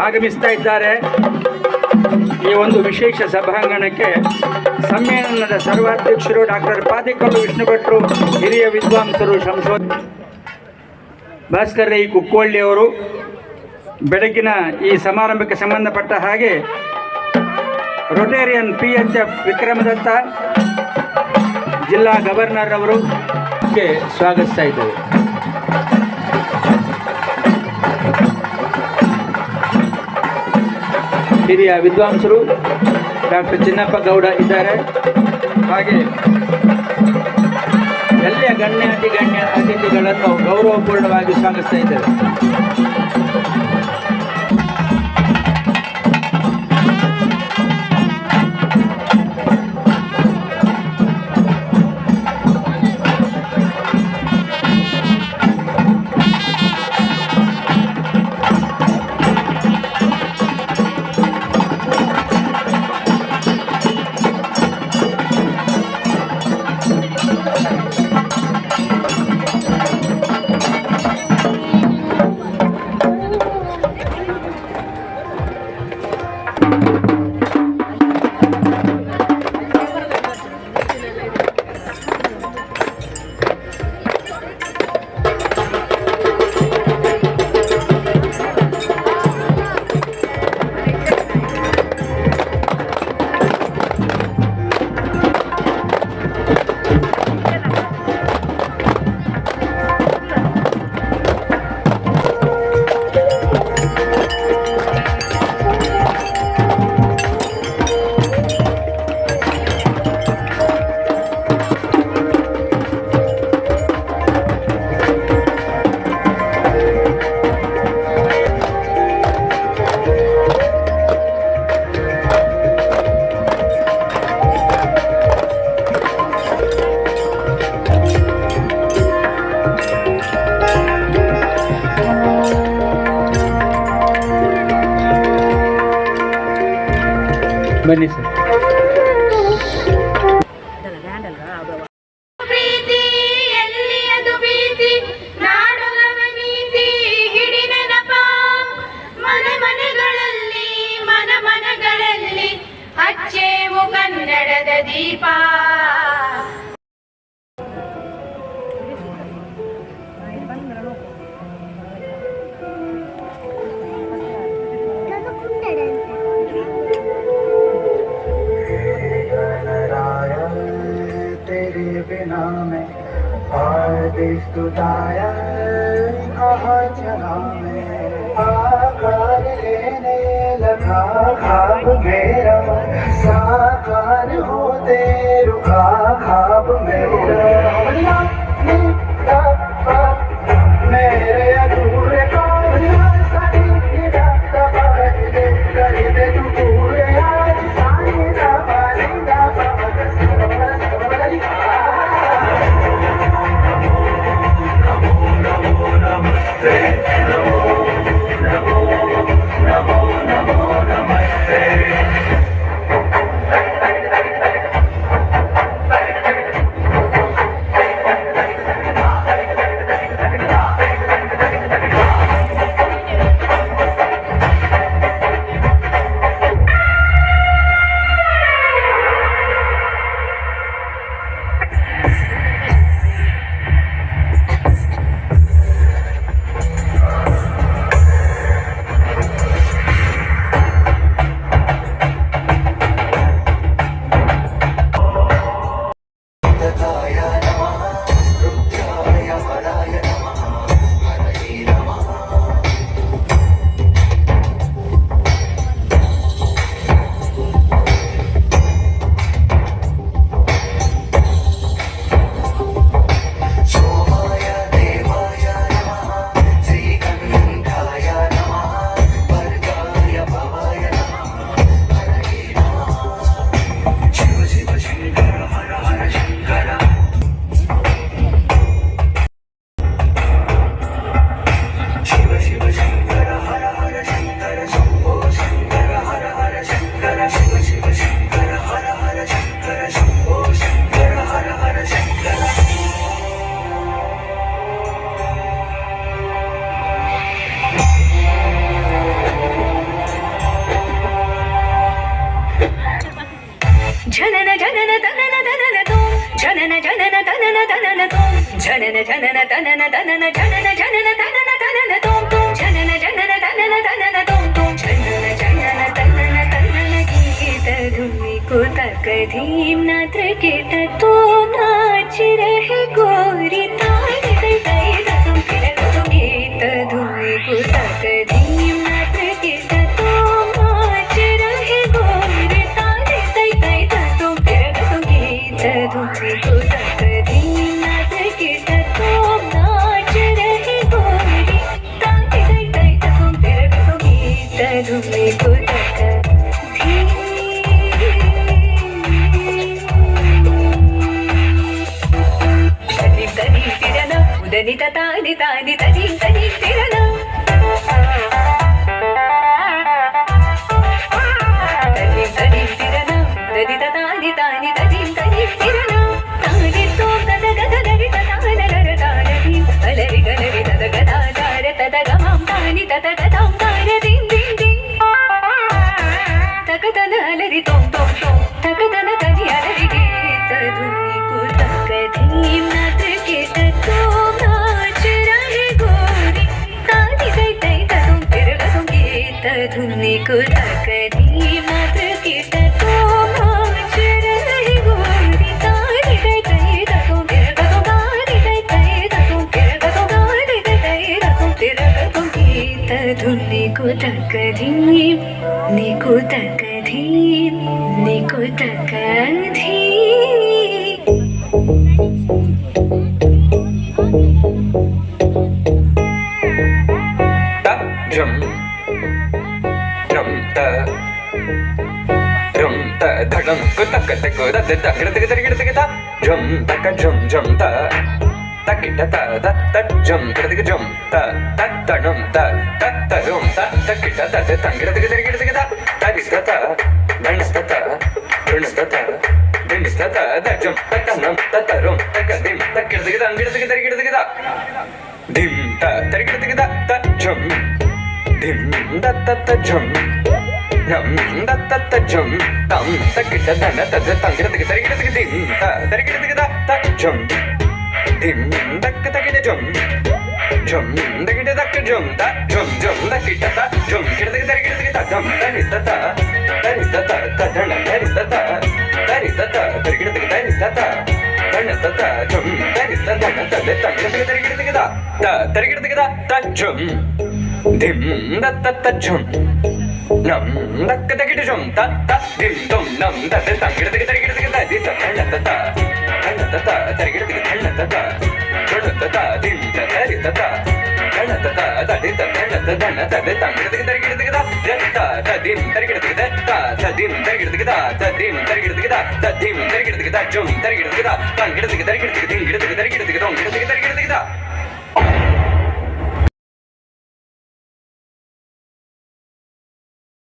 ಆಗಮಿಸ್ತಾ ಇದ್ದಾರೆ. ಈ ಒಂದು ವಿಶೇಷ ಸಭಾಂಗಣಕ್ಕೆ ಸಮ್ಮೇಳನದ ಸರ್ವಾಧ್ಯಕ್ಷರು ಡಾಕ್ಟರ್ ಪಾದಿಕಲ್ಲು ವಿಷ್ಣು ಭಟ್ರು, ಹಿರಿಯ ವಿದ್ವಾಂಸರು ಭಾಸ್ಕರ್ ರೈ ಕುಕ್ಕೋಳ್ಳಿಯವರು ಬೆಳಗಿನ ಈ ಸಮಾರಂಭಕ್ಕೆ ಸಂಬಂಧಪಟ್ಟ ಹಾಗೆ ರೊಟೇರಿಯನ್ PHF ವಿಕ್ರಮದತ್ತ ಜಿಲ್ಲಾ ಗವರ್ನರ್ ಅವರು ಸ್ವಾಗತಿಸ್ತಾ ಇದ್ದೇವೆ. ಹಿರಿಯ ವಿದ್ವಾಂಸರು ಡಾಕ್ಟರ್ ಚಿನ್ನಪ್ಪ ಗೌಡ ಇದ್ದಾರೆ. ಹಾಗೆ ಎಲ್ಲ ಗಣ್ಯ ಅತಿಥಿಗಳನ್ನು ಗೌರವಪೂರ್ಣವಾಗಿ ಸ್ವಾಗತಿಸ್ತಾ ಇದ್ದೇವೆ. ಬನ್ನಿ ಸರ್. ಮನಗಳಲ್ಲಿ ಹಚ್ಚೇವು ಕನ್ನಡದ ದೀಪ. बिना में आदेश तुदाया कहाँ चला में आकार लेने लगा खाब मेरा साकार होते रुका खाब मेरा मेरे अधूरे काज सही कर दे तू पूरे आज साई दा ತನನ ತನನ ಜನನ ಜನನ ತನನ ತನನ ತೋಂ ತೋಂ ಜನನ ಜನನ ತನನ ತನನ ತೋಂ ತೋಂ ಜನನ ಜನನ ತನನ ತನನ ಗೀತ ಧುನಿ को तक धीम नात्र कीट तो नाच रहे गोरी ताई तई तई तुम फिर तुम गीत धुनी को तक धीम नात्र कीट तो नाच रहे गोरी ताई तई तई तुम फिर तुम गीत धुनी को तक धीम नात्र कीट तो नाच रहे गोरी ताई तई तई तुम फिर तुम गीत धुनी को तक దని తాని తాని తని తని తిరన తని తని తిరన దని తాని తాని తని తని తిరన తాని తో తద గద దరి తన నర తాని అలరి గలరి తద గద దార తద గమం తాని తద గదం తార దిన్ దిన్ దిన్ తక తన అలరి తోం తోం తోం తక తన తని అలరి గీత ధుని కు తక ధీమ్ నాత్ర కేట తో धुनी को तक धीम नात्र कीट तो नाच रहे गोरी तारी तई तई तुम फिर तुम गारी तई तई तुम फिर तुम गारी तई तई तुम फिर तुम गीत धुनी को तक धीम नी को तक धीम नी को तक धीम जम धड़म को तक तक दत तक तक तक तक ता जम तक जम जम ता तक ता ता ता जम तक जम ता ता तड़म ता ता तड़म ता तक ता ता तक तक तक तक ता तक ता धन ता ऋण ता दिन ता ता जम तक नम ता तड़म तक दिम तक तक तक ता दिम ता तक ता ता जम दिम ता ता जम nam da ta ta jum tam ta kita da na ta ta ta kita kita kita dim ta ta kita kita ta jum dim da kita kita jum jum da kita da jum ta jum jum da kita ta jum kita kita jum ta ni ta ta ta da na ta ni ta ta kita ta kita ta da na ta ta jum ta ni ta da na ta ta kita ta ta kita ta jum dim da ta jum nam dak dak jum ta ta dim dum nam da da ta kita kita di ta ta ta ta ta kita ta ta ta dim ta ta ta ta di ta ta ta na ta ta kita ta dim ta kita ta dim ta kita ta dim ta kita ta dim ta kita jum ta kita ta kita kita